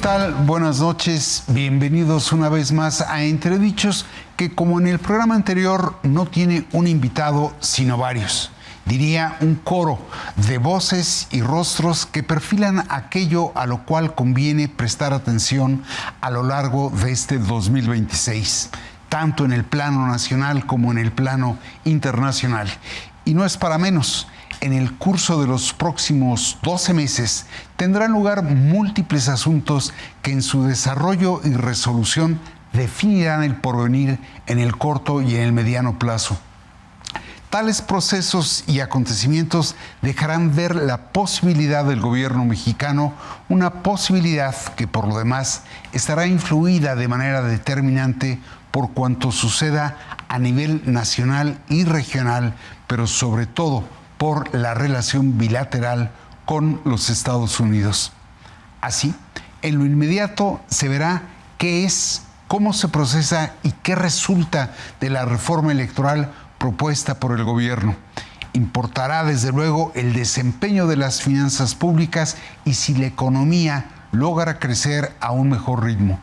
tal? Buenas noches, bienvenidos una vez más a Entredichos, que como en el programa anterior no tiene un invitado, sino varios. Diría un coro de voces y rostros que perfilan aquello a lo cual conviene prestar atención a lo largo de este 2026, tanto en el plano nacional como en el plano internacional. Y no es para menos. En el curso de los próximos 12 meses tendrán lugar múltiples asuntos que en su desarrollo y resolución definirán el porvenir en el corto y en el mediano plazo. Tales procesos y acontecimientos dejarán ver la posibilidad del gobierno mexicano, una posibilidad que por lo demás estará influida de manera determinante por cuanto suceda a nivel nacional y regional, pero sobre todo por la relación bilateral con los Estados Unidos. Así, en lo inmediato se verá qué es, cómo se procesa y qué resulta de la reforma electoral propuesta por el gobierno. Importará desde luego el desempeño de las finanzas públicas y si la economía logra crecer a un mejor ritmo.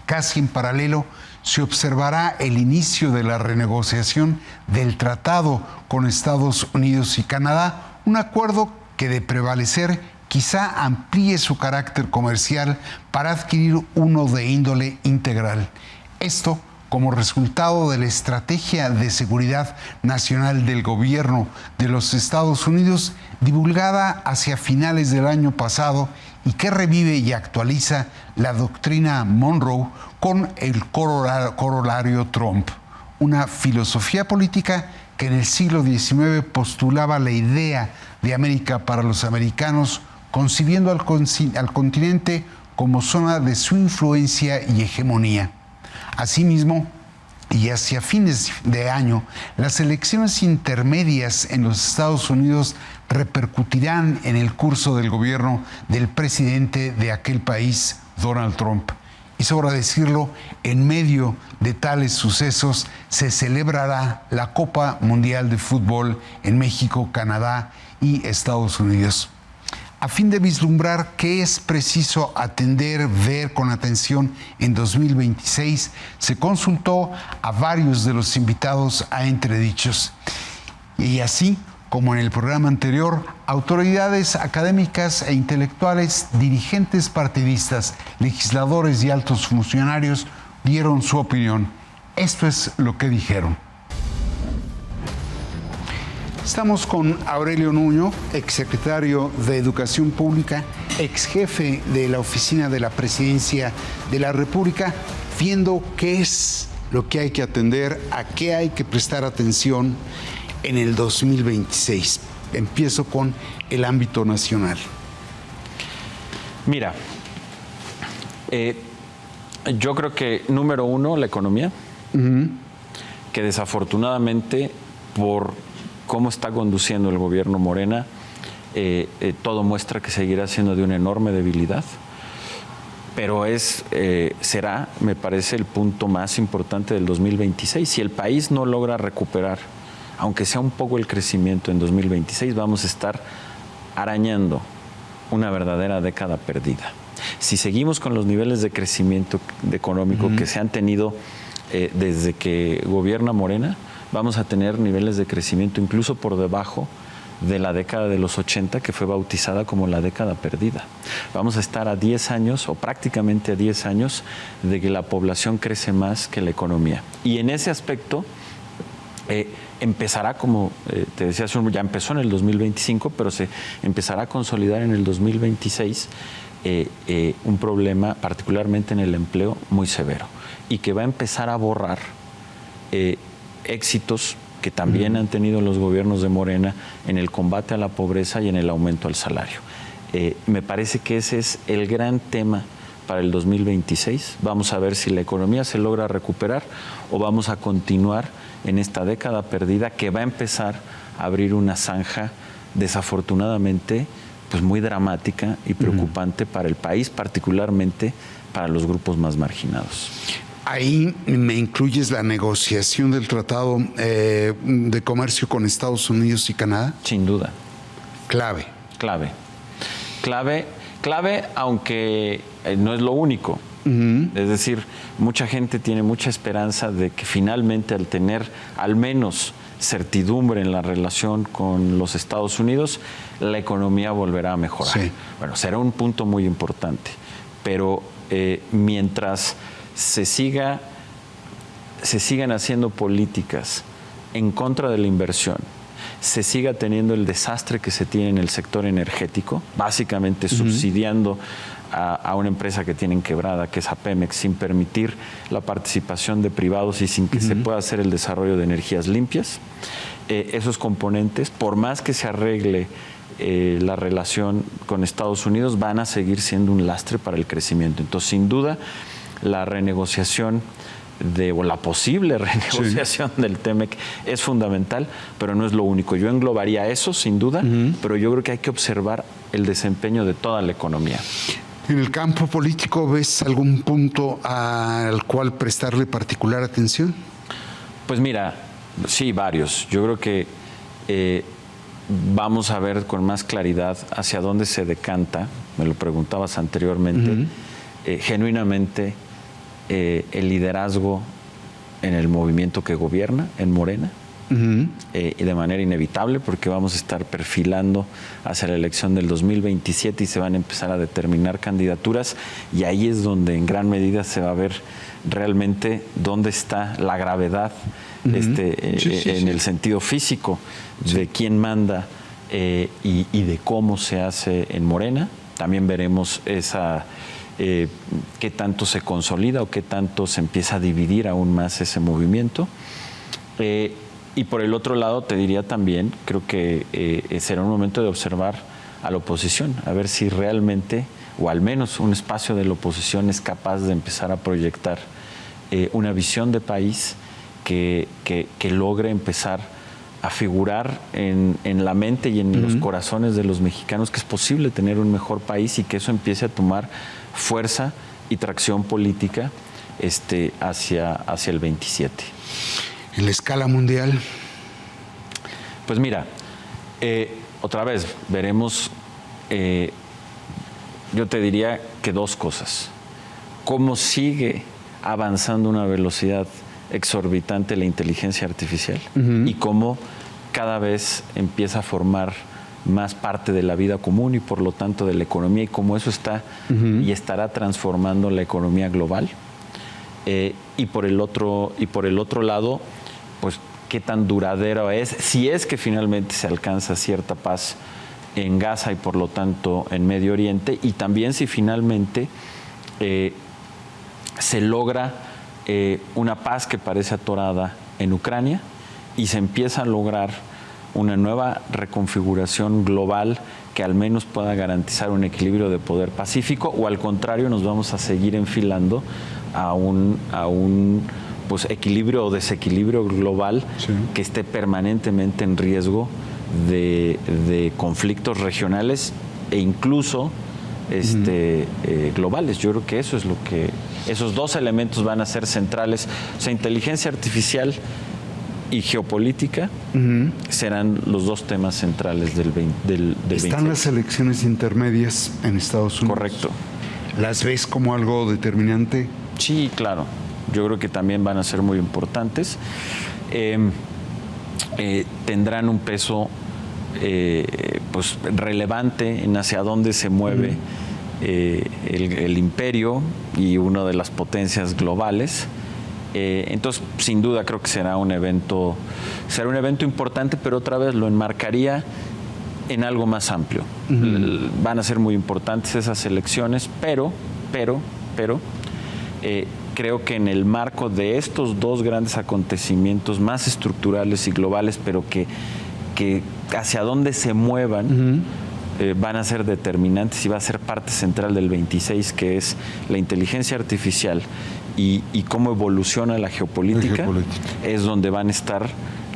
Casi en paralelo se observará el inicio de la renegociación del tratado con Estados Unidos y Canadá, un acuerdo que de prevalecer quizá amplíe su carácter comercial para adquirir uno de índole integral. Esto como resultado de la estrategia de seguridad nacional del gobierno de los Estados Unidos, divulgada hacia finales del año pasado y que revive y actualiza la doctrina Monroe con el corolario Trump, una filosofía política que en el siglo XIX postulaba la idea de América para los americanos, concibiendo al continente como zona de su influencia y hegemonía. Asimismo, y hacia fines de año, las elecciones intermedias en los Estados Unidos repercutirán en el curso del gobierno del presidente de aquel país, Donald Trump. Y sobra decirlo, en medio de tales sucesos se celebrará la Copa Mundial de Fútbol en México, Canadá y Estados Unidos. A fin de vislumbrar qué es preciso atender, ver con atención en 2026, se consultó a varios de los invitados a Entredichos. Y así, como en el programa anterior, autoridades académicas e intelectuales, dirigentes partidistas, legisladores y altos funcionarios dieron su opinión. Esto es lo que dijeron. Estamos con Aurelio Nuño, exsecretario de Educación Pública, exjefe de la Oficina de la Presidencia de la República, viendo qué es lo que hay que atender, a qué hay que prestar atención en el 2026. Empiezo con el ámbito nacional. Mira, yo creo que número uno, la economía, que desafortunadamente por cómo está conduciendo el gobierno Morena, todo muestra que seguirá siendo de una enorme debilidad, pero será, me parece, el punto más importante del 2026. Si el país no logra recuperar, aunque sea un poco el crecimiento en 2026, vamos a estar arañando una verdadera década perdida. Si seguimos con los niveles de crecimiento económico que se han tenido desde que gobierna Morena, vamos a tener niveles de crecimiento incluso por debajo de la década de los 80, que fue bautizada como la década perdida. Vamos a estar a 10 años, o prácticamente a 10 años, de que la población crece más que la economía. Y en ese aspecto empezará, como te decía, ya empezó en el 2025, pero se empezará a consolidar en el 2026 un problema, particularmente en el empleo, muy severo, y que va a empezar a borrar éxitos que también han tenido los gobiernos de Morena en el combate a la pobreza y en el aumento al salario. Me parece que ese es el gran tema para el 2026. Vamos a ver si la economía se logra recuperar o vamos a continuar en esta década perdida que va a empezar a abrir una zanja, desafortunadamente, pues muy dramática y preocupante para el país, particularmente para los grupos más marginados. Ahí me incluyes la negociación del Tratado de Comercio con Estados Unidos y Canadá. Sin duda. Clave. clave, aunque no es lo único. Es decir, mucha gente tiene mucha esperanza de que finalmente, al tener al menos certidumbre en la relación con los Estados Unidos, la economía volverá a mejorar. Sí. Bueno, será un punto muy importante, pero mientras se sigan haciendo políticas en contra de la inversión, se siga teniendo el desastre que se tiene en el sector energético, básicamente subsidiando a una empresa que tienen quebrada, que es a Pemex, sin permitir la participación de privados y sin que se pueda hacer el desarrollo de energías limpias. Esos componentes, por más que se arregle la relación con Estados Unidos, van a seguir siendo un lastre para el crecimiento. Entonces, sin duda, la renegociación o la posible renegociación del TEMEC es fundamental, pero no es lo único. Yo englobaría eso, sin duda, pero yo creo que hay que observar el desempeño de toda la economía. ¿En el campo político ves algún punto al cual prestarle particular atención? Pues mira, sí, varios. Yo creo que vamos a ver con más claridad hacia dónde se decanta, me lo preguntabas anteriormente, genuinamente el liderazgo en el movimiento que gobierna, en Morena, y de manera inevitable, porque vamos a estar perfilando hacia la elección del 2027 y se van a empezar a determinar candidaturas, y ahí es donde en gran medida se va a ver realmente dónde está la gravedad en el sentido físico de quién manda y de cómo se hace en Morena. También veremos qué tanto se consolida o qué tanto se empieza a dividir aún más ese movimiento. Y por el otro lado, te diría también, creo que será un momento de observar a la oposición, a ver si realmente, o al menos un espacio de la oposición, es capaz de empezar a proyectar una visión de país que logre empezar a figurar en la mente y en los corazones de los mexicanos, que es posible tener un mejor país y que eso empiece a tomar fuerza y tracción política hacia el 27. En la escala mundial. Pues mira, otra vez veremos, yo te diría que dos cosas. Cómo sigue avanzando a una velocidad exorbitante la inteligencia artificial y cómo cada vez empieza a formar más parte de la vida común y por lo tanto de la economía, y cómo eso está y estará transformando la economía global. Y por el otro lado, pues qué tan duradero es, si es que finalmente se alcanza cierta paz en Gaza y por lo tanto en Medio Oriente, y también si finalmente se logra una paz que parece atorada en Ucrania y se empieza a lograr una nueva reconfiguración global que al menos pueda garantizar un equilibrio de poder pacífico, o al contrario nos vamos a seguir enfilando a un pues equilibrio o desequilibrio global que esté permanentemente en riesgo de conflictos regionales e incluso globales. Yo creo que eso es lo que esos dos elementos van a ser centrales. O sea, inteligencia artificial y geopolítica serán los dos temas centrales del 26. Están las elecciones intermedias en Estados Unidos. Correcto. ¿Las ves como algo determinante? Sí, claro. Yo creo que también van a ser muy importantes. Tendrán un peso pues relevante en hacia dónde se mueve el imperio y una de las potencias globales. Entonces, sin duda, creo que será un evento importante, pero otra vez lo enmarcaría en algo más amplio. Van a ser muy importantes esas elecciones, pero creo que en el marco de estos dos grandes acontecimientos más estructurales y globales, pero que hacia dónde se muevan, van a ser determinantes y va a ser parte central del 26, que es la inteligencia artificial y cómo evoluciona la geopolítica, es donde van a estar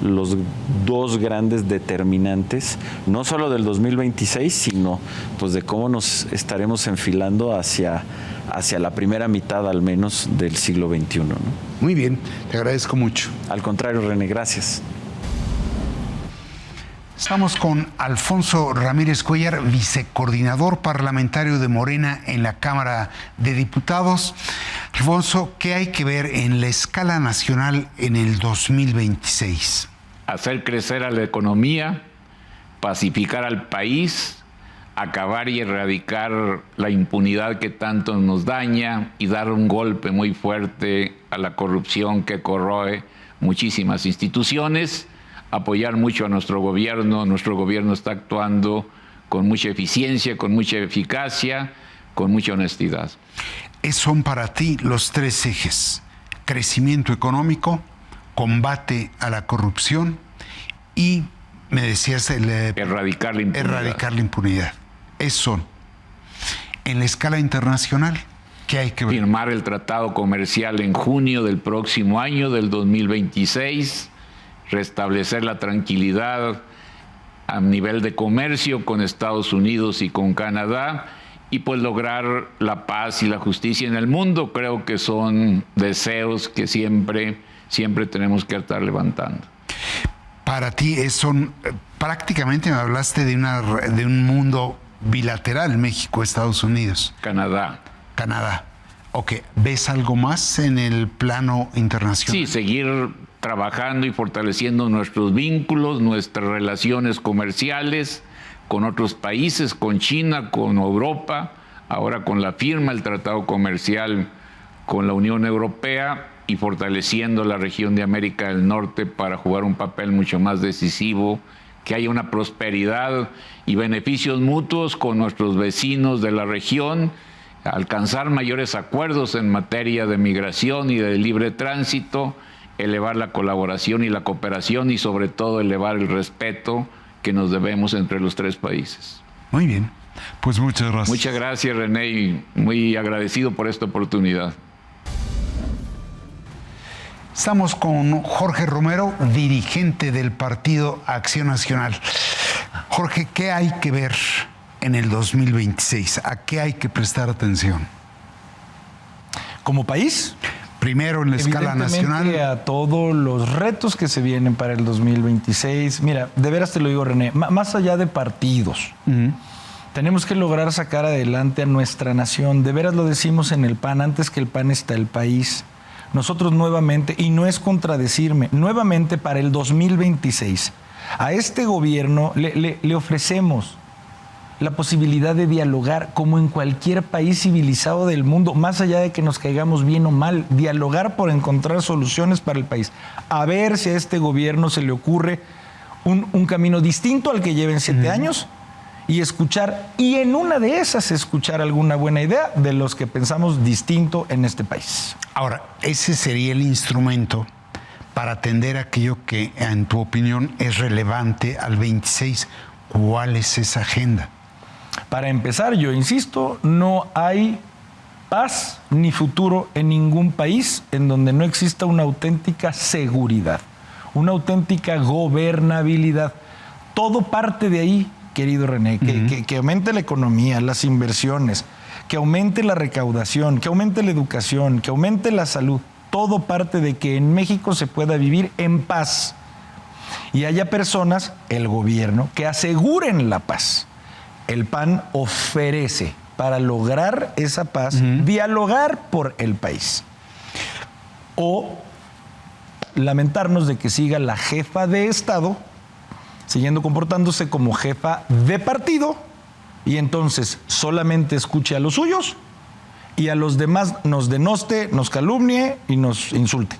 los dos grandes determinantes, no solo del 2026, sino pues de cómo nos estaremos enfilando hacia la primera mitad al menos del siglo XXI, ¿no? Muy bien, te agradezco mucho. Al contrario, René, gracias. Estamos con Alfonso Ramírez Cuellar, vicecoordinador parlamentario de Morena en la Cámara de Diputados. Alfonso, ¿qué hay que ver en la escala nacional en el 2026? Hacer crecer a la economía, pacificar al país, acabar y erradicar la impunidad que tanto nos daña y dar un golpe muy fuerte a la corrupción que corroe muchísimas instituciones, apoyar mucho a nuestro gobierno está actuando con mucha eficiencia, con mucha eficacia, con mucha honestidad. Son para ti los tres ejes: crecimiento económico, combate a la corrupción y, me decías, erradicar la impunidad. Erradicar la impunidad. Esos son. En la escala internacional, ¿qué hay que ver? Firmar el tratado comercial en junio del próximo año, del 2026, restablecer la tranquilidad a nivel de comercio con Estados Unidos y con Canadá, y pues lograr la paz y la justicia en el mundo. Creo que son deseos que siempre tenemos que estar levantando. Para ti prácticamente me hablaste de un mundo bilateral, México, Estados Unidos. Canadá. Ok, ¿ves algo más en el plano internacional? Sí, seguir trabajando y fortaleciendo nuestros vínculos, nuestras relaciones comerciales con otros países, con China, con Europa, ahora con la firma del tratado comercial con la Unión Europea, y fortaleciendo la región de América del Norte para jugar un papel mucho más decisivo, que haya una prosperidad y beneficios mutuos con nuestros vecinos de la región, alcanzar mayores acuerdos en materia de migración y de libre tránsito, elevar la colaboración y la cooperación y sobre todo elevar el respeto que nos debemos entre los tres países. Muy bien, pues muchas gracias. Muchas gracias, René, y muy agradecido por esta oportunidad. Estamos con Jorge Romero, dirigente del Partido Acción Nacional. Jorge, ¿qué hay que ver en el 2026? ¿A qué hay que prestar atención? ¿Como país? Primero en la escala nacional. A todos los retos que se vienen para el 2026. Mira, de veras te lo digo, René, más allá de partidos, tenemos que lograr sacar adelante a nuestra nación. De veras lo decimos en el PAN, antes que el PAN está el país. Nosotros nuevamente, y no es contradecirme, nuevamente para el 2026, a este gobierno le ofrecemos la posibilidad de dialogar como en cualquier país civilizado del mundo, más allá de que nos caigamos bien o mal, dialogar por encontrar soluciones para el país. A ver si a este gobierno se le ocurre un camino distinto al que lleven 7 años y escuchar, y en una de esas escuchar alguna buena idea de los que pensamos distinto en este país. Ahora, ese sería el instrumento para atender aquello que, en tu opinión, es relevante al 26. ¿Cuál es esa agenda? Para empezar, yo insisto, no hay paz ni futuro en ningún país en donde no exista una auténtica seguridad, una auténtica gobernabilidad. Todo parte de ahí, querido René, que aumente la economía, las inversiones, que aumente la recaudación, que aumente la educación, que aumente la salud. Todo parte de que en México se pueda vivir en paz y haya personas, el gobierno, que aseguren la paz. El PAN ofrece, para lograr esa paz, dialogar por el país. O lamentarnos de que siga la jefa de Estado siguiendo comportándose como jefa de partido y entonces solamente escuche a los suyos y a los demás nos denoste, nos calumnie y nos insulte.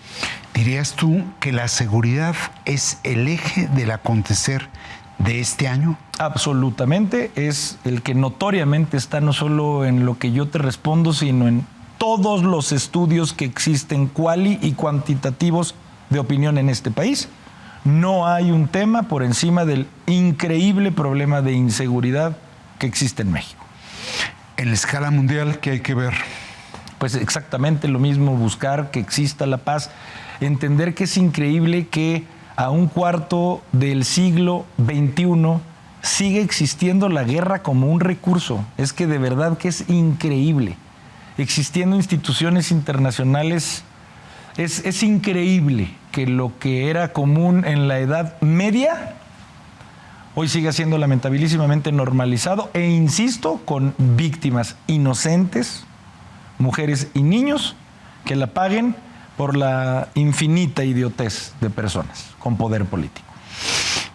¿Dirías tú que la seguridad es el eje del acontecer de este año? Absolutamente, es el que notoriamente está no solo en lo que yo te respondo, sino en todos los estudios que existen cuali y cuantitativos de opinión en este país. No hay un tema por encima del increíble problema de inseguridad que existe en México. En la escala mundial, ¿qué hay que ver? Pues exactamente lo mismo, buscar que exista la paz, entender que es increíble que a un cuarto del siglo XXI sigue existiendo la guerra como un recurso. Es que de verdad que es increíble. Existiendo instituciones internacionales, es increíble que lo que era común en la Edad Media, hoy sigue siendo lamentabilísimamente normalizado e insisto, con víctimas inocentes, mujeres y niños, que la paguen por la infinita idiotez de personas con poder político.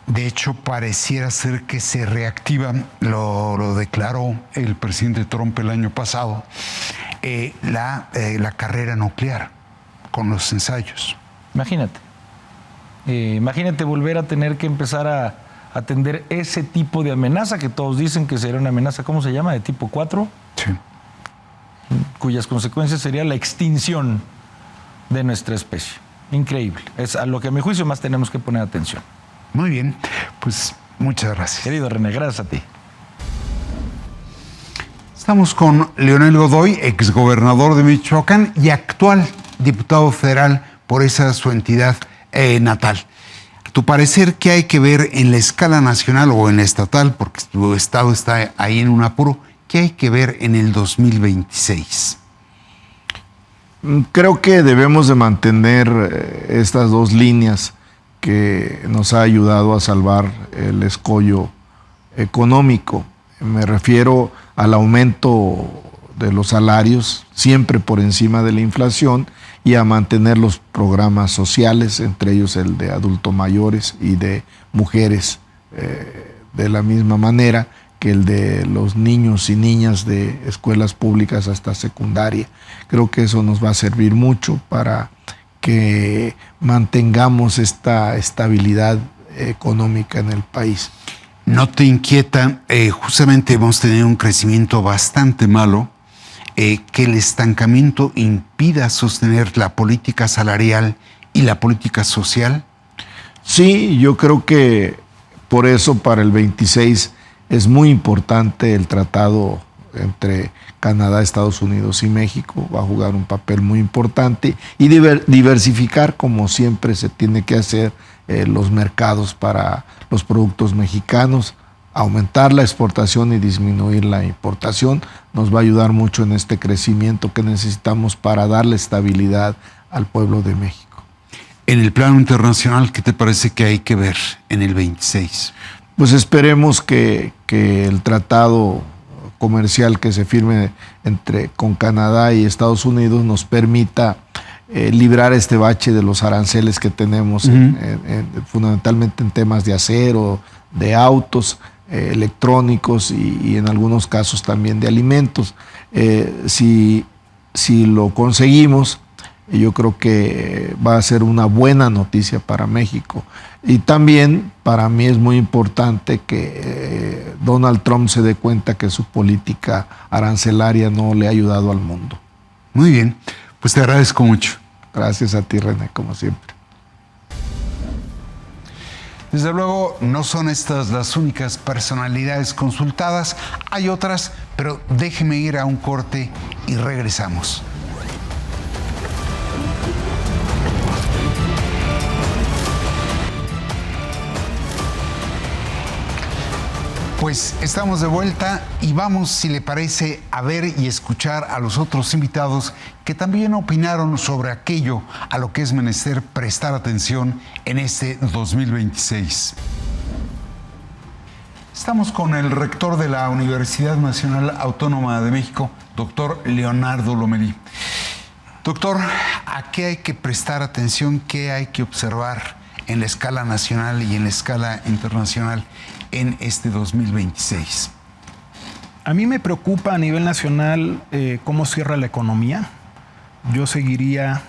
De hecho, pareciera ser que se reactiva, lo declaró el presidente Trump el año pasado, la carrera nuclear con los ensayos. Imagínate. Imagínate volver a tener que empezar a atender ese tipo de amenaza que todos dicen que sería una amenaza, ¿cómo se llama? De tipo 4. Sí. Cuyas consecuencias sería la extinción de nuestra especie. Increíble. Es a lo que a mi juicio más tenemos que poner atención. Muy bien, pues muchas gracias. Querido René, gracias a ti. Estamos con Leonel Godoy, exgobernador de Michoacán y actual diputado federal por esa su entidad natal. A tu parecer, ¿qué hay que ver en la escala nacional o en la estatal? Porque tu estado está ahí en un apuro. ¿Qué hay que ver en el 2026? Creo que debemos de mantener estas dos líneas que nos ha ayudado a salvar el escollo económico. Me refiero al aumento de los salarios, siempre por encima de la inflación, y a mantener los programas sociales, entre ellos el de adultos mayores y de mujeres, de la misma manera que el de los niños y niñas de escuelas públicas hasta secundaria. Creo que eso nos va a servir mucho para que mantengamos esta estabilidad económica en el país. ¿No te inquieta? Justamente hemos tenido un crecimiento bastante malo, que el estancamiento impida sostener la política salarial y la política social. Sí, yo creo que por eso para el 26 es muy importante el tratado entre Canadá, Estados Unidos y México. Va a jugar un papel muy importante y diversificar, como siempre se tiene que hacer, los mercados para los productos mexicanos. Aumentar la exportación y disminuir la importación nos va a ayudar mucho en este crecimiento que necesitamos para darle estabilidad al pueblo de México. En el plano internacional, ¿qué te parece que hay que ver en el 26? Pues esperemos que el tratado comercial que se firme con Canadá y Estados Unidos nos permita librar este bache de los aranceles que tenemos, fundamentalmente en temas de acero, de autos, electrónicos y en algunos casos también de alimentos. Si lo conseguimos, yo creo que va a ser una buena noticia para México. Y también para mí es muy importante que Donald Trump se dé cuenta que su política arancelaria no le ha ayudado al mundo. Muy bien, pues te agradezco mucho. Gracias a ti, René, como siempre. Desde luego, no son estas las únicas personalidades consultadas. Hay otras, pero déjeme ir a un corte y regresamos. Pues estamos de vuelta y vamos, si le parece, a ver y escuchar a los otros invitados que también opinaron sobre aquello a lo que es menester prestar atención en este 2026. Estamos con el rector de la Universidad Nacional Autónoma de México, doctor Leonardo Lomelí. Doctor, ¿a qué hay que prestar atención? ¿Qué hay que observar en la escala nacional y en la escala internacional en este 2026? A mí me preocupa a nivel nacional cómo cierra la economía. Yo seguiría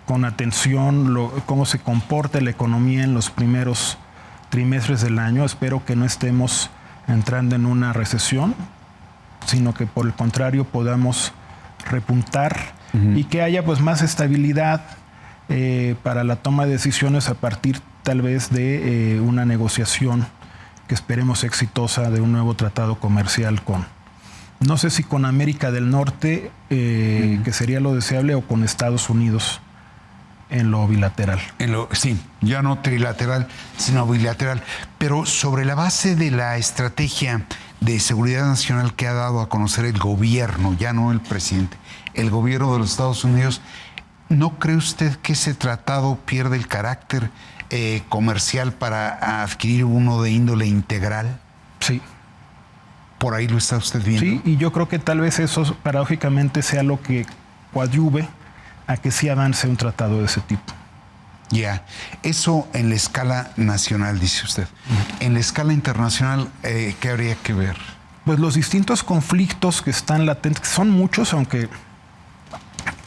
con atención cómo se comporta la economía en los primeros trimestres del año. Espero que no estemos entrando en una recesión, sino que por el contrario podamos repuntar y que haya pues más estabilidad para la toma de decisiones a partir tal vez de una negociación que esperemos exitosa de un nuevo tratado comercial no sé si con América del Norte, que sería lo deseable, o con Estados Unidos en lo bilateral. Sí, ya no trilateral, sino bilateral. Pero sobre la base de la estrategia de seguridad nacional que ha dado a conocer el gobierno, ya no el presidente, el gobierno de los Estados Unidos, ¿no cree usted que ese tratado pierde el carácter comercial para adquirir uno de índole integral? Sí. ¿Por ahí lo está usted viendo? Sí, y yo creo que tal vez eso paradójicamente sea lo que coadyuve a que sí avance un tratado de ese tipo. Ya, eso en la escala nacional, dice usted. En la escala internacional, ¿qué habría que ver? Pues los distintos conflictos que están latentes, que son muchos, aunque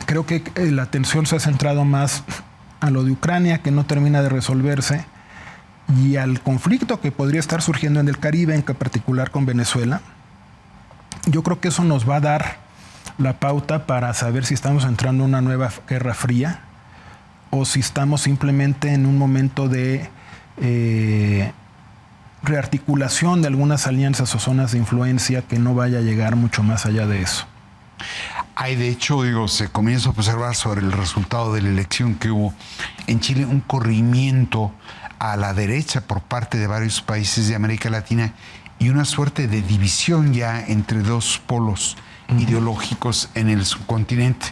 creo que la atención se ha centrado más a lo de Ucrania, que no termina de resolverse, y al conflicto que podría estar surgiendo en el Caribe, en particular con Venezuela. Yo creo que eso nos va a dar la pauta para saber si estamos entrando en una nueva guerra fría o si estamos simplemente en un momento de rearticulación de algunas alianzas o zonas de influencia que no vaya a llegar mucho más allá de eso. Hay, de hecho, se comienza a observar sobre el resultado de la elección que hubo en Chile un corrimiento a la derecha por parte de varios países de América Latina y una suerte de división ya entre dos polos ideológicos en el subcontinente,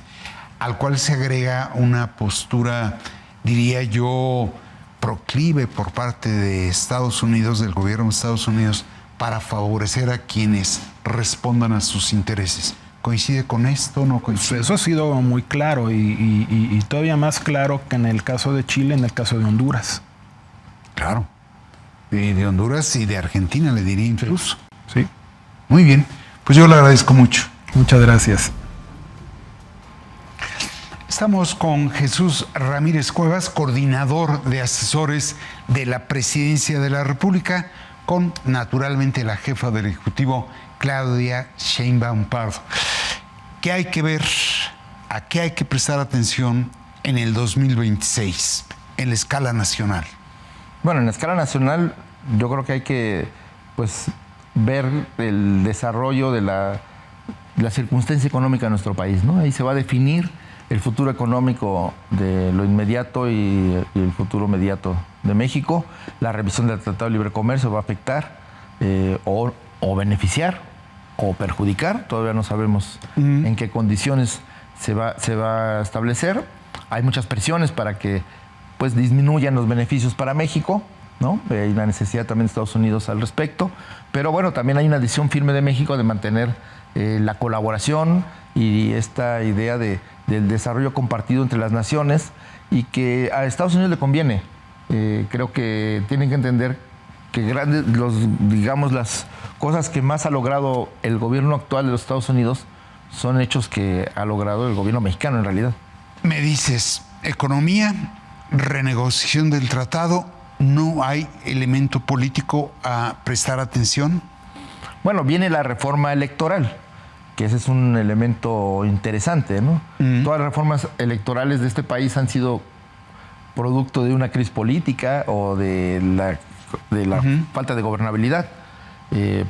al cual se agrega una postura, diría yo, proclive por parte de Estados Unidos, del gobierno de Estados Unidos, para favorecer a quienes respondan a sus intereses. ¿Coincide con esto o no coincide? Eso ha sido muy claro y todavía más claro que en el caso de Chile, en el caso de Honduras. Claro. De Honduras y de Argentina, le diría incluso. Sí. Muy bien. Pues yo le agradezco mucho. Muchas gracias. Estamos con Jesús Ramírez Cuevas, coordinador de asesores de la Presidencia de la República, con naturalmente la jefa del Ejecutivo, Claudia Sheinbaum Pardo. ¿Qué hay que ver? ¿A qué hay que prestar atención en el 2026 en la escala nacional? Bueno, en la escala nacional yo creo que hay que ver el desarrollo de la circunstancia económica de nuestro país, ¿no? Ahí se va a definir el futuro económico de lo inmediato y el futuro inmediato de México. La revisión del Tratado de Libre Comercio va a afectar o beneficiar o perjudicar. Todavía no sabemos en qué condiciones se va a establecer. Hay muchas presiones para que disminuyan los beneficios para México, ¿no? Hay una necesidad también de Estados Unidos al respecto. Pero bueno, también hay una decisión firme de México de mantener la colaboración y esta idea del desarrollo compartido entre las naciones y que a Estados Unidos le conviene. Creo que tienen que entender que las cosas que más ha logrado el gobierno actual de los Estados Unidos son hechos que ha logrado el gobierno mexicano en realidad. Me dices, economía, renegociación del tratado, ¿no hay elemento político a prestar atención? Bueno, viene la reforma electoral, que ese es un elemento interesante, ¿no? Todas las reformas electorales de este país han sido producto de una crisis política o de la falta de gobernabilidad,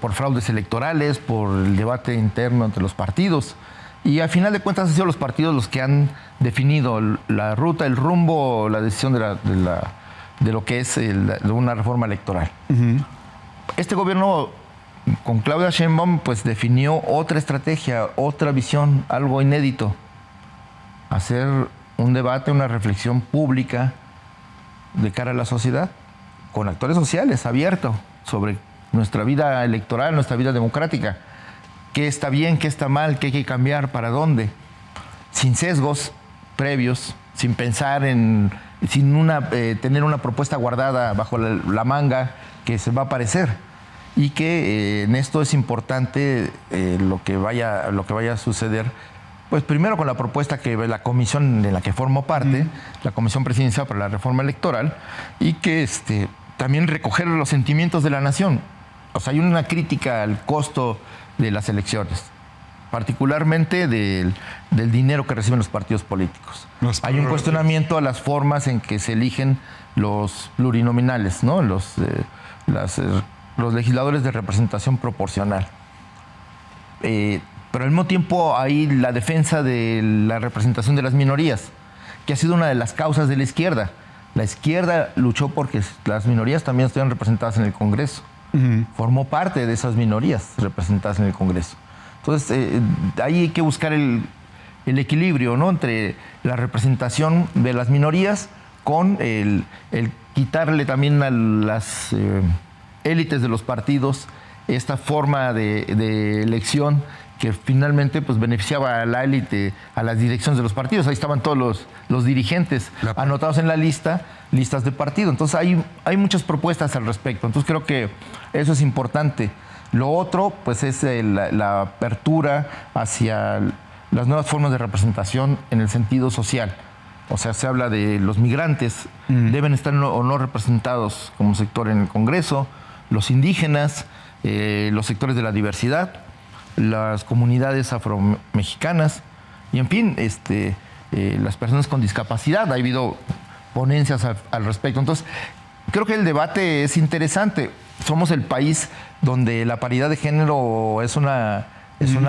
por fraudes electorales, por el debate interno entre los partidos. Y al final de cuentas han sido los partidos los que han definido la ruta, el rumbo, la decisión de lo que es una reforma electoral. Este gobierno con Claudia Sheinbaum definió otra estrategia, otra visión, algo inédito. Hacer un debate, una reflexión pública de cara a la sociedad, con actores sociales, abierto, sobre nuestra vida electoral, nuestra vida democrática. ¿Qué está bien, qué está mal, qué hay que cambiar, para dónde? Sin sesgos previos, sin pensar sin tener una propuesta guardada bajo la manga que se va a aparecer. Y que en esto es importante lo que vaya a suceder, primero con la propuesta que la comisión de la que formo parte, la Comisión Presidencial para la Reforma Electoral, y que también recoger los sentimientos de la nación. O sea, hay una crítica al costo de las elecciones, particularmente del dinero que reciben los partidos políticos. Hay un cuestionamiento a las formas en que se eligen los plurinominales, ¿no? Los legisladores de representación proporcional. Pero al mismo tiempo hay la defensa de la representación de las minorías, que ha sido una de las causas de la izquierda. La izquierda luchó porque las minorías también estuvieran representadas en el Congreso. Formó parte de esas minorías representadas en el Congreso. Entonces, ahí hay que buscar el equilibrio, ¿no?, entre la representación de las minorías con el quitarle también a las élites de los partidos esta forma de elección que finalmente pues beneficiaba a la élite, a las direcciones de los partidos. Ahí estaban todos los dirigentes anotados en la listas de partido. Entonces hay muchas propuestas al respecto. Entonces creo que eso es importante. Lo otro pues es la apertura hacia las nuevas formas de representación en el sentido social. O sea, se habla de los migrantes, deben estar o no representados como sector en el Congreso, los indígenas, los sectores de la diversidad, las comunidades afromexicanas y, en fin, las personas con discapacidad. Ha habido ponencias al respecto. Entonces, creo que el debate es interesante. Somos el país donde la paridad de género es una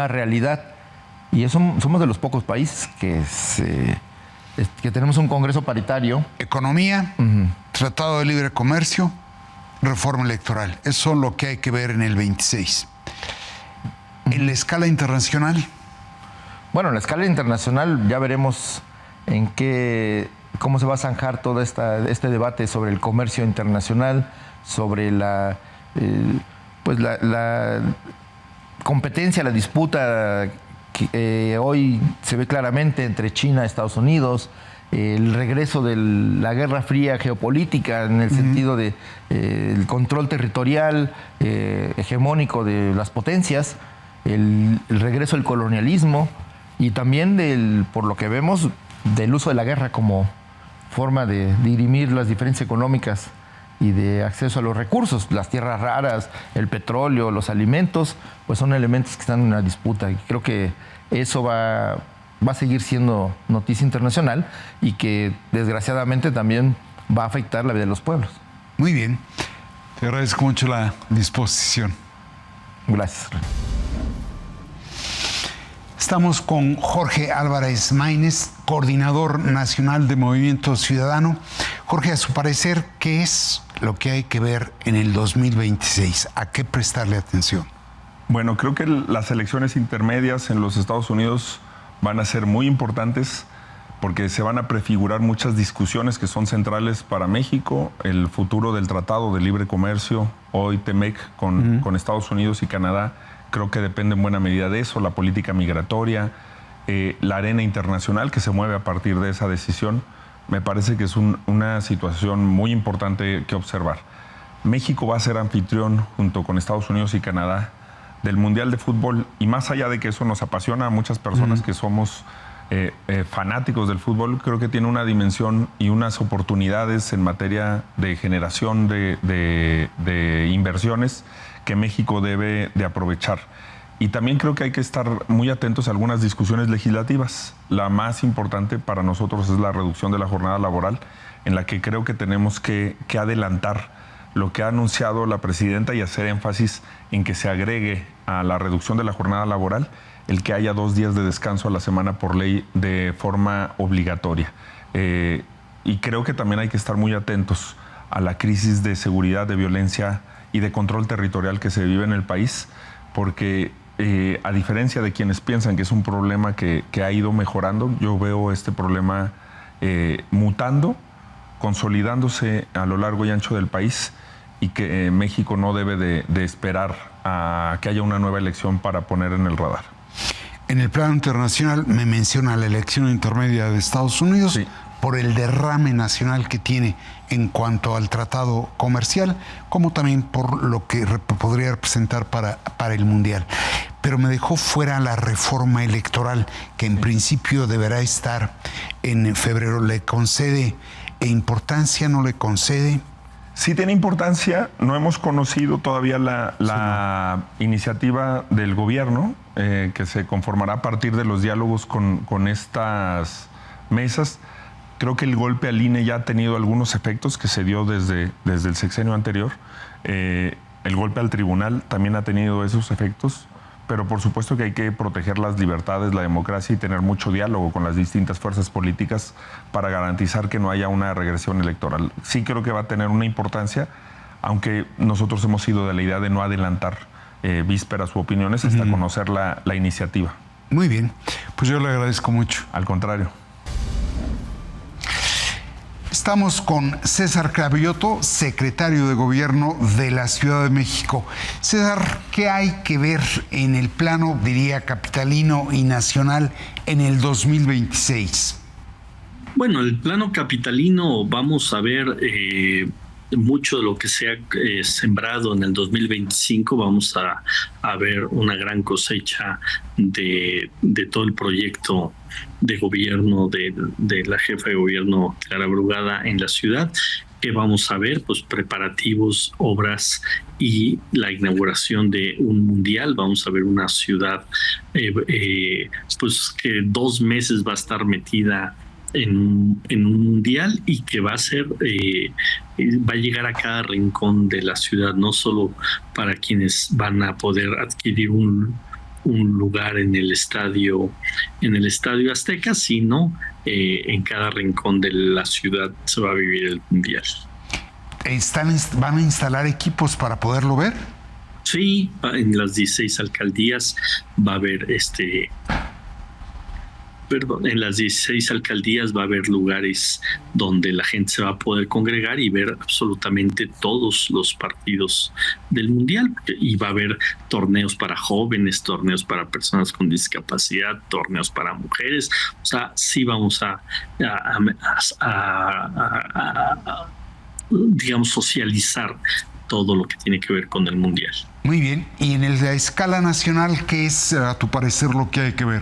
realidad y somos de los pocos países que tenemos un Congreso paritario. Economía, Tratado de Libre Comercio, reforma electoral. Eso es lo que hay que ver en el 26. En la escala internacional. Bueno, en la escala internacional ya veremos cómo se va a zanjar todo este debate sobre el comercio internacional, sobre la competencia, la disputa que hoy se ve claramente entre China y Estados Unidos, el regreso de la Guerra Fría geopolítica en el sentido de el control territorial hegemónico de las potencias, el regreso del colonialismo y también por lo que vemos, del uso de la guerra como forma de dirimir las diferencias económicas y de acceso a los recursos. Las tierras raras, el petróleo, los alimentos, pues son elementos que están en una disputa. Y creo que eso va a seguir siendo noticia internacional y que desgraciadamente también va a afectar la vida de los pueblos. Muy bien. Te agradezco mucho la disposición. Gracias. Estamos con Jorge Álvarez Maínez, coordinador nacional de Movimiento Ciudadano. Jorge, a su parecer, ¿qué es lo que hay que ver en el 2026? ¿A qué prestarle atención? Bueno, creo que las elecciones intermedias en los Estados Unidos van a ser muy importantes porque se van a prefigurar muchas discusiones que son centrales para México, el futuro del Tratado de Libre Comercio, hoy TEMEC, con Estados Unidos y Canadá. Creo que depende en buena medida de eso, la política migratoria, la arena internacional que se mueve a partir de esa decisión. Me parece que es una situación muy importante que observar. México va a ser anfitrión, junto con Estados Unidos y Canadá, del Mundial de Fútbol, y más allá de que eso nos apasiona a muchas personas que somos fanáticos del fútbol, creo que tiene una dimensión y unas oportunidades en materia de generación de inversiones que México debe de aprovechar. Y también creo que hay que estar muy atentos a algunas discusiones legislativas. La más importante para nosotros es la reducción de la jornada laboral, en la que creo que tenemos que adelantar lo que ha anunciado la presidenta y hacer énfasis en que se agregue a la reducción de la jornada laboral el que haya 2 días de descanso a la semana por ley de forma obligatoria. Y creo que también hay que estar muy atentos a la crisis de seguridad, de violencia y de control territorial que se vive en el país, porque a diferencia de quienes piensan que es un problema que ha ido mejorando, yo veo este problema mutando, consolidándose a lo largo y ancho del país, y que México no debe de esperar a que haya una nueva elección para poner en el radar. En el plano internacional me menciona la elección intermedia de Estados Unidos. Sí. Por el derrame nacional que tiene en cuanto al tratado comercial, como también por lo que podría representar para el Mundial. Pero me dejó fuera la reforma electoral, que en principio deberá estar en febrero. ¿Le concede importancia, no le concede? Sí tiene importancia. No hemos conocido todavía la iniciativa del gobierno, que se conformará a partir de los diálogos con estas mesas. Creo que el golpe al INE ya ha tenido algunos efectos que se dio desde el sexenio anterior. El golpe al tribunal también ha tenido esos efectos, pero por supuesto que hay que proteger las libertades, la democracia y tener mucho diálogo con las distintas fuerzas políticas para garantizar que no haya una regresión electoral. Sí creo que va a tener una importancia, aunque nosotros hemos sido de la idea de no adelantar vísperas u opiniones hasta conocer la iniciativa. Muy bien, pues yo le agradezco mucho. Al contrario. Estamos con César Cravioto, secretario de Gobierno de la Ciudad de México. César, ¿qué hay que ver en el plano, diría, capitalino y nacional en el 2026? Bueno, el plano capitalino vamos a ver mucho de lo que se ha sembrado en el 2025. Vamos a ver una gran cosecha de todo el proyecto de gobierno de la jefa de gobierno Clara Brugada en la ciudad. Que vamos a ver, pues preparativos, obras y la inauguración de un mundial. Vamos a ver una ciudad pues que 2 meses va a estar metida en un mundial y que va a llegar a cada rincón de la ciudad, no solo para quienes van a poder adquirir un lugar en el estadio Azteca, sino en cada rincón de la ciudad se va a vivir el mundial. ¿Van a instalar equipos para poderlo ver? Sí, en las 16 alcaldías va a haber en las 16 alcaldías va a haber lugares donde la gente se va a poder congregar y ver absolutamente todos los partidos del Mundial. Y va a haber torneos para jóvenes, torneos para personas con discapacidad, torneos para mujeres. O sea, sí vamos a digamos, socializar todo lo que tiene que ver con el Mundial. Muy bien. Y en la escala nacional, ¿qué es, a tu parecer, lo que hay que ver?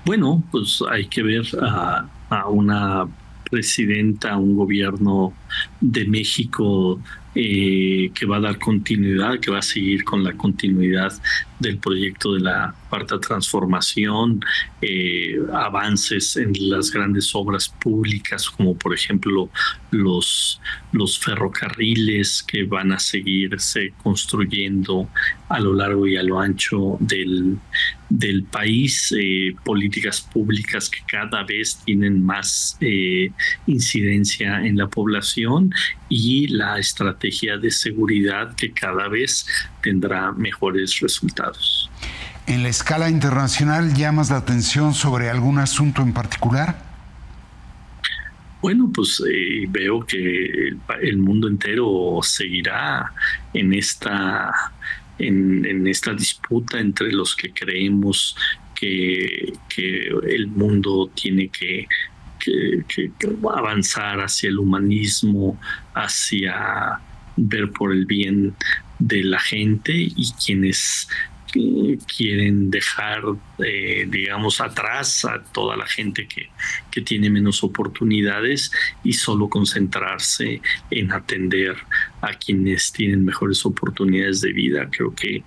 Bueno, pues hay que ver a una presidenta, un gobierno de México que va a dar continuidad, que va a seguir con la continuidad del proyecto de la Cuarta Transformación, avances en las grandes obras públicas, como por ejemplo los ferrocarriles que van a seguirse construyendo a lo largo y a lo ancho del país, políticas públicas que cada vez tienen más incidencia en la población y la estrategia de seguridad que cada vez tendrá mejores resultados. En la escala internacional, ¿llamas la atención sobre algún asunto en particular? Bueno, pues veo que el mundo entero seguirá en esta disputa entre los que creemos que el mundo tiene que avanzar hacia el humanismo, hacia ver por el bien de la gente, y quienes quieren dejar, digamos, atrás a toda la gente que tiene menos oportunidades y solo concentrarse en atender a quienes tienen mejores oportunidades de vida. Creo que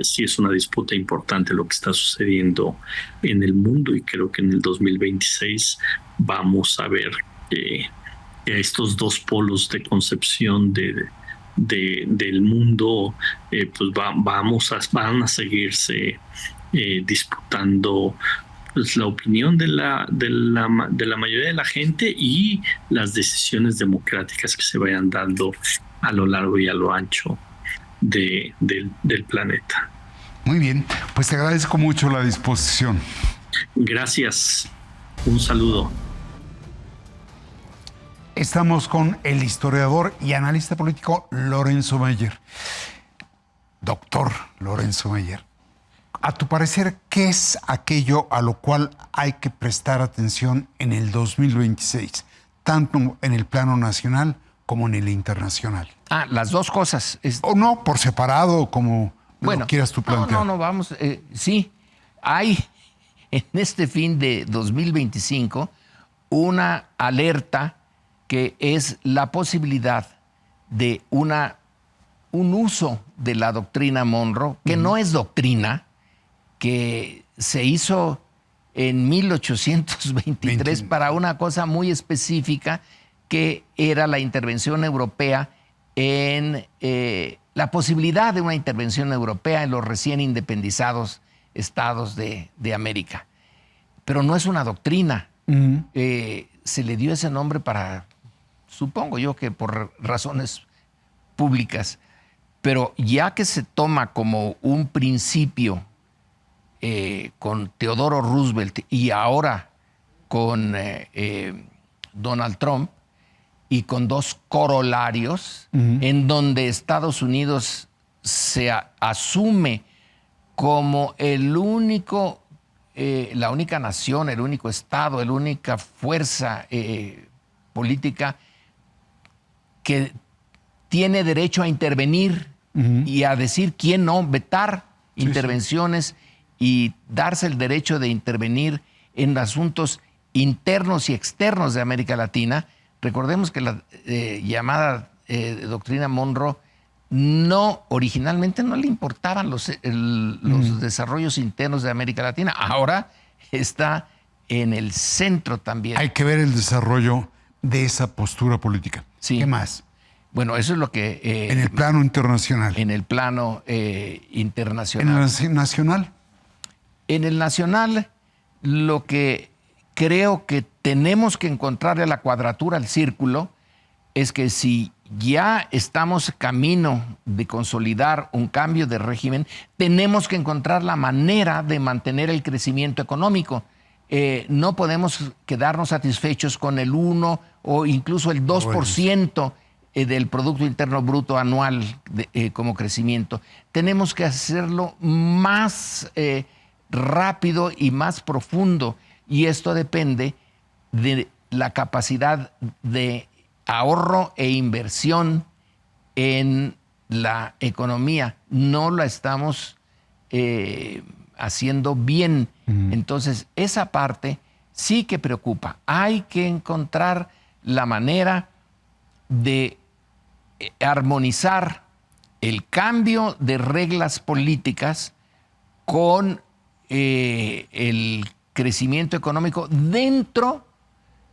sí es una disputa importante lo que está sucediendo en el mundo, y creo que en el 2026 vamos a ver estos dos polos de concepción del mundo pues van a seguirse disputando, pues, la opinión de la mayoría de la gente y las decisiones democráticas que se vayan dando a lo largo y a lo ancho del planeta. Muy bien, pues te agradezco mucho la disposición. Gracias, un saludo. Estamos con el historiador y analista político Lorenzo Meyer. Doctor Lorenzo Meyer, a tu parecer, ¿qué es aquello a lo cual hay que prestar atención en el 2026, tanto en el plano nacional como en el internacional? Las dos cosas. O no, por separado, como lo quieras tú plantear. No, vamos. Sí, hay en este fin de 2025 una alerta que es la posibilidad de un uso de la doctrina Monroe, que no es doctrina, que se hizo en 1823 para una cosa muy específica, que era la intervención europea en la posibilidad de una intervención europea en los recién independizados estados de América. Pero no es una doctrina. Se le dio ese nombre para, supongo yo, que por razones públicas, pero ya que se toma como un principio con Teodoro Roosevelt y ahora con Donald Trump y con dos corolarios en donde Estados Unidos se asume como el único, la única nación, el único Estado, la única fuerza política que tiene derecho a intervenir y a decir quién no, vetar intervenciones y darse el derecho de intervenir en asuntos internos y externos de América Latina. Recordemos que la llamada doctrina Monroe originalmente no le importaban los desarrollos internos de América Latina. Ahora está en el centro también. Hay que ver el desarrollo de esa postura política. Sí. ¿Qué más? Bueno, eso es lo que... en el plano internacional. En el plano internacional. ¿En el nacional? En el nacional, lo que creo que tenemos que encontrarle la cuadratura al círculo es que si ya estamos camino de consolidar un cambio de régimen, tenemos que encontrar la manera de mantener el crecimiento económico. No podemos quedarnos satisfechos con el 1 o incluso el 2% del Producto Interno Bruto anual como crecimiento. Tenemos que hacerlo más rápido y más profundo, y esto depende de la capacidad de ahorro e inversión en la economía. No la estamos haciendo bien. Entonces, esa parte sí que preocupa. Hay que encontrar la manera de armonizar el cambio de reglas políticas con el crecimiento económico dentro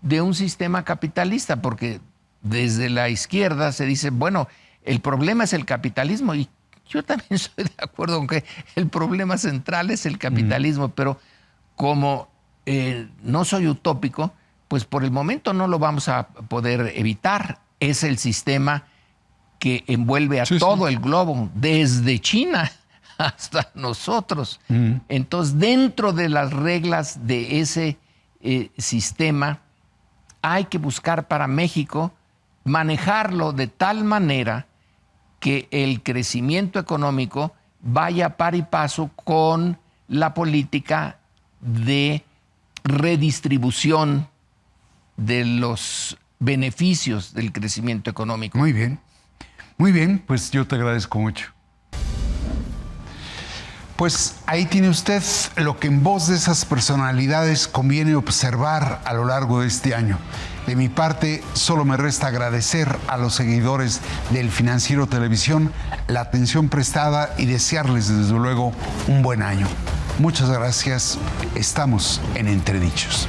de un sistema capitalista, porque desde la izquierda se dice, bueno, el problema es el capitalismo, y yo también estoy de acuerdo con que el problema central es el capitalismo, pero como no soy utópico, pues por el momento no lo vamos a poder evitar. Es el sistema que envuelve a todo el globo, desde China hasta nosotros. Entonces, dentro de las reglas de ese sistema, hay que buscar para México manejarlo de tal manera que el crecimiento económico vaya par y paso con la política de redistribución de los beneficios del crecimiento económico. Muy bien, pues yo te agradezco mucho. Pues ahí tiene usted lo que en voz de esas personalidades conviene observar a lo largo de este año. De mi parte, solo me resta agradecer a los seguidores del Financiero Televisión la atención prestada y desearles desde luego un buen año. Muchas gracias. Estamos en Entredichos.